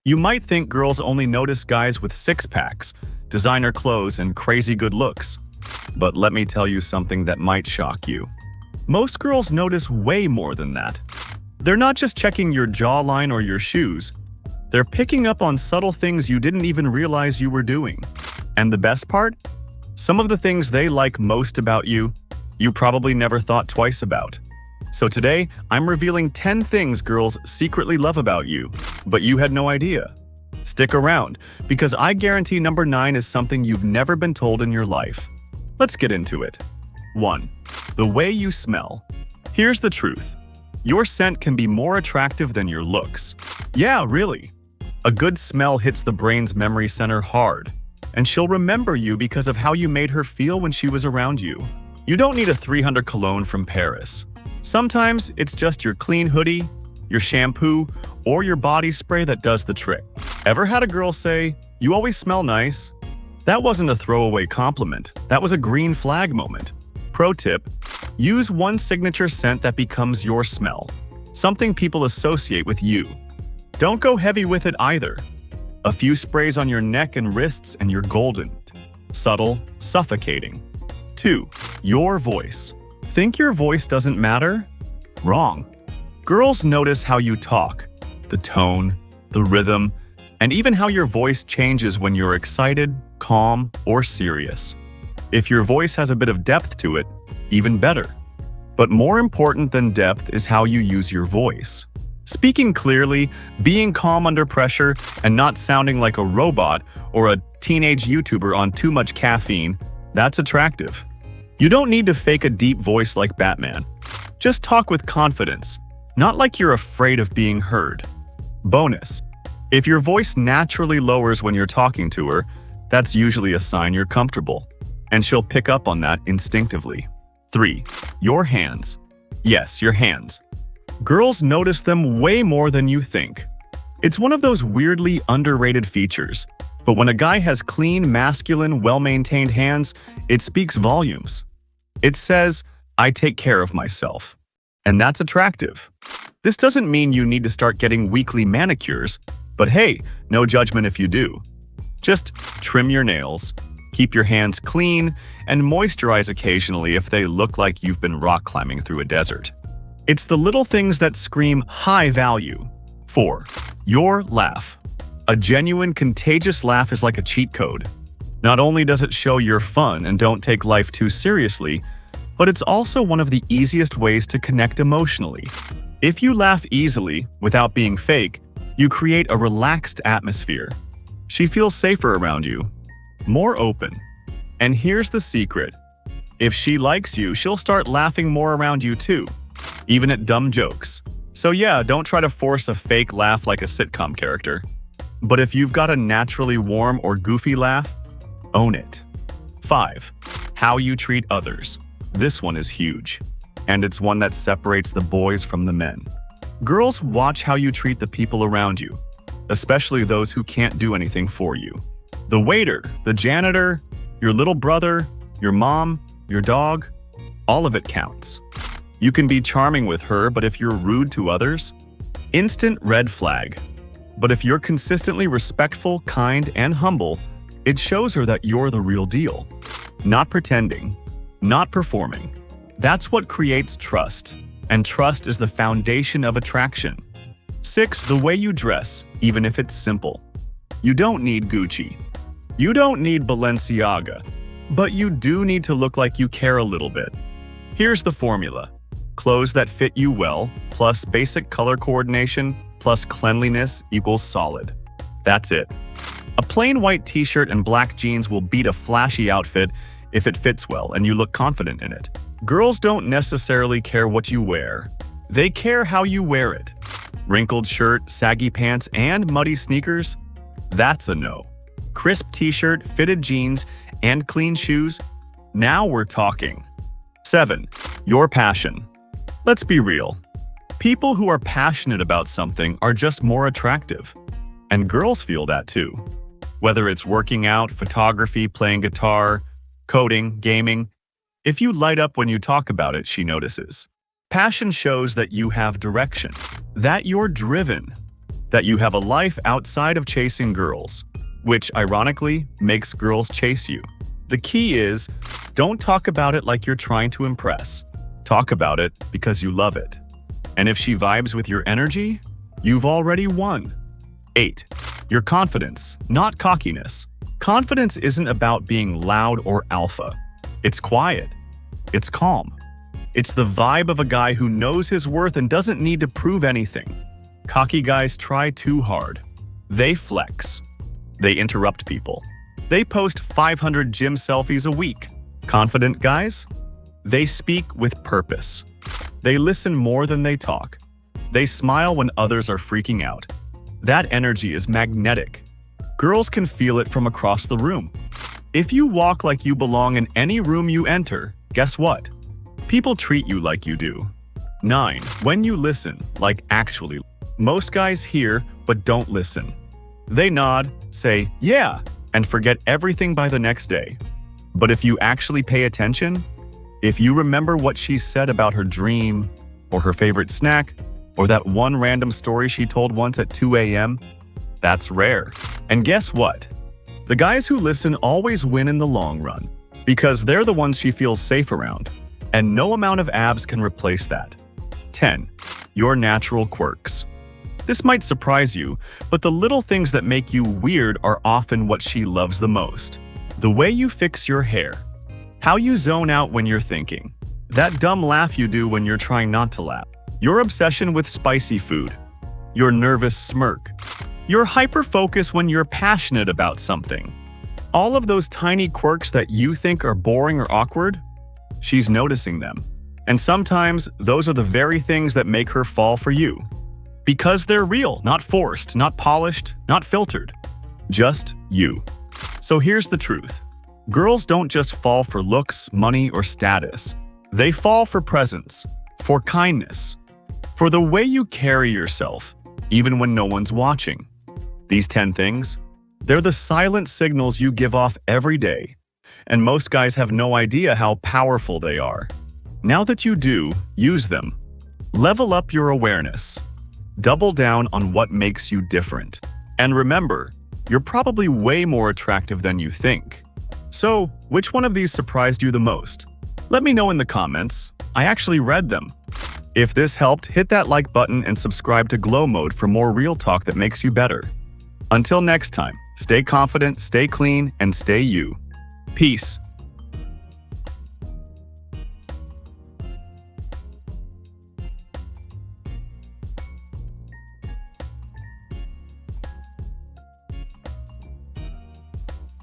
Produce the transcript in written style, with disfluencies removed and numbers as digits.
You might think girls only notice guys with six-packs, designer clothes, and crazy good looks. But let me tell you something that might shock you. Most girls notice way more than that. They're not just checking your jawline or your shoes. They're picking up on subtle things you didn't even realize you were doing. And the best part? Some of the things they like most about you, you probably never thought twice about. So today, I'm revealing 10 things girls secretly love about you, but you had no idea. Stick around, because I guarantee number 9 is something you've never been told in your life. Let's get into it. 1. The way you smell. Here's the truth. Your scent can be more attractive than your looks. Yeah, really. A good smell hits the brain's memory center hard, and she'll remember you because of how you made her feel when she was around you. You don't need a 300 cologne from Paris. Sometimes it's just your clean hoodie, your shampoo, or your body spray that does the trick. Ever had a girl say, "You always smell nice"? That wasn't a throwaway compliment. That was a green flag moment. Pro tip: use one signature scent that becomes your smell, something people associate with you. Don't go heavy with it either. A few sprays on your neck and wrists and you're golden. Subtle, suffocating. 2. Your voice. Think your voice doesn't matter? Wrong. Girls notice how you talk, the tone, the rhythm, and even how your voice changes when you're excited, calm, or serious. If your voice has a bit of depth to it, even better. But more important than depth is how you use your voice. Speaking clearly, being calm under pressure, and not sounding like a robot or a teenage YouTuber on too much caffeine, that's attractive. You don't need to fake a deep voice like Batman. Just talk with confidence, not like you're afraid of being heard. Bonus: if your voice naturally lowers when you're talking to her, that's usually a sign you're comfortable, and she'll pick up on that instinctively. 3. Your hands. Yes, your hands. Girls notice them way more than you think. It's one of those weirdly underrated features, but when a guy has clean, masculine, well-maintained hands, it speaks volumes. It says, "I take care of myself." And that's attractive. This doesn't mean you need to start getting weekly manicures, but hey, no judgment if you do. Just trim your nails, keep your hands clean, and moisturize occasionally if they look like you've been rock climbing through a desert. It's the little things that scream high value. 4. Your laugh. A genuine, contagious laugh is like a cheat code. Not only does it show you're fun and don't take life too seriously, but it's also one of the easiest ways to connect emotionally. If you laugh easily, without being fake, you create a relaxed atmosphere. She feels safer around you, more open. And here's the secret. If she likes you, she'll start laughing more around you too, even at dumb jokes. So yeah, don't try to force a fake laugh like a sitcom character. But if you've got a naturally warm or goofy laugh, own it. 5. How you treat others. This one is huge, and it's one that separates the boys from the men. Girls watch how you treat the people around you, especially those who can't do anything for you. The waiter, the janitor, your little brother, your mom, your dog, all of it counts. You can be charming with her, but if you're rude to others, instant red flag. But if you're consistently respectful, kind, and humble, it shows her that you're the real deal. Not pretending, not performing. That's what creates trust, and trust is the foundation of attraction. 6. The way you dress, even if it's simple. You don't need Gucci. You don't need Balenciaga, but you do need to look like you care a little bit. Here's the formula. Clothes that fit you well, plus basic color coordination, plus cleanliness equals solid. That's it. A plain white t-shirt and black jeans will beat a flashy outfit if it fits well and you look confident in it. Girls don't necessarily care what you wear. They care how you wear it. Wrinkled shirt, saggy pants, and muddy sneakers? That's a no. Crisp t-shirt, fitted jeans, and clean shoes? Now we're talking. 7. Your passion. Let's be real. People who are passionate about something are just more attractive. And girls feel that too. Whether it's working out, photography, playing guitar, coding, gaming, if you light up when you talk about it, she notices. Passion shows that you have direction, that you're driven. that you have a life outside of chasing girls, which ironically makes girls chase you. The key is, don't talk about it like you're trying to impress. Talk about it because you love it. And if she vibes with your energy, you've already won. 8. Your confidence, not cockiness. Confidence isn't about being loud or alpha. It's quiet. It's calm. It's the vibe of a guy who knows his worth and doesn't need to prove anything. Cocky guys try too hard. They flex. They interrupt people. They post 500 gym selfies a week. Confident guys? They speak with purpose. They listen more than they talk. They smile when others are freaking out. That energy is magnetic. Girls can feel it from across the room. If you walk like you belong in any room you enter, guess what? People treat you like you do. 9. When you listen, like actually. Most guys hear, but don't listen. They nod, say, yeah, and forget everything by the next day. But if you actually pay attention, if you remember what she said about her dream, or her favorite snack, or that one random story she told once at 2 a.m., that's rare. And guess what? The guys who listen always win in the long run, because they're the ones she feels safe around, and no amount of abs can replace that. 10. Your natural quirks. This might surprise you, but the little things that make you weird are often what she loves the most. The way you fix your hair. How you zone out when you're thinking. That dumb laugh you do when you're trying not to laugh. Your obsession with spicy food. Your nervous smirk. Your hyper-focus when you're passionate about something. All of those tiny quirks that you think are boring or awkward, she's noticing them. And sometimes those are the very things that make her fall for you. Because they're real, not forced, not polished, not filtered. Just you. So here's the truth. Girls don't just fall for looks, money, or status. They fall for presence, for kindness, for the way you carry yourself, even when no one's watching. These 10 things, they're the silent signals you give off every day, and most guys have no idea how powerful they are. Now that you do, use them. Level up your awareness. Double down on what makes you different. And remember, you're probably way more attractive than you think. So, which one of these surprised you the most? Let me know in the comments. I actually read them. If this helped, hit that like button and subscribe to Glow Mode for more real talk that makes you better. Until next time, stay confident, stay clean, and stay you. Peace.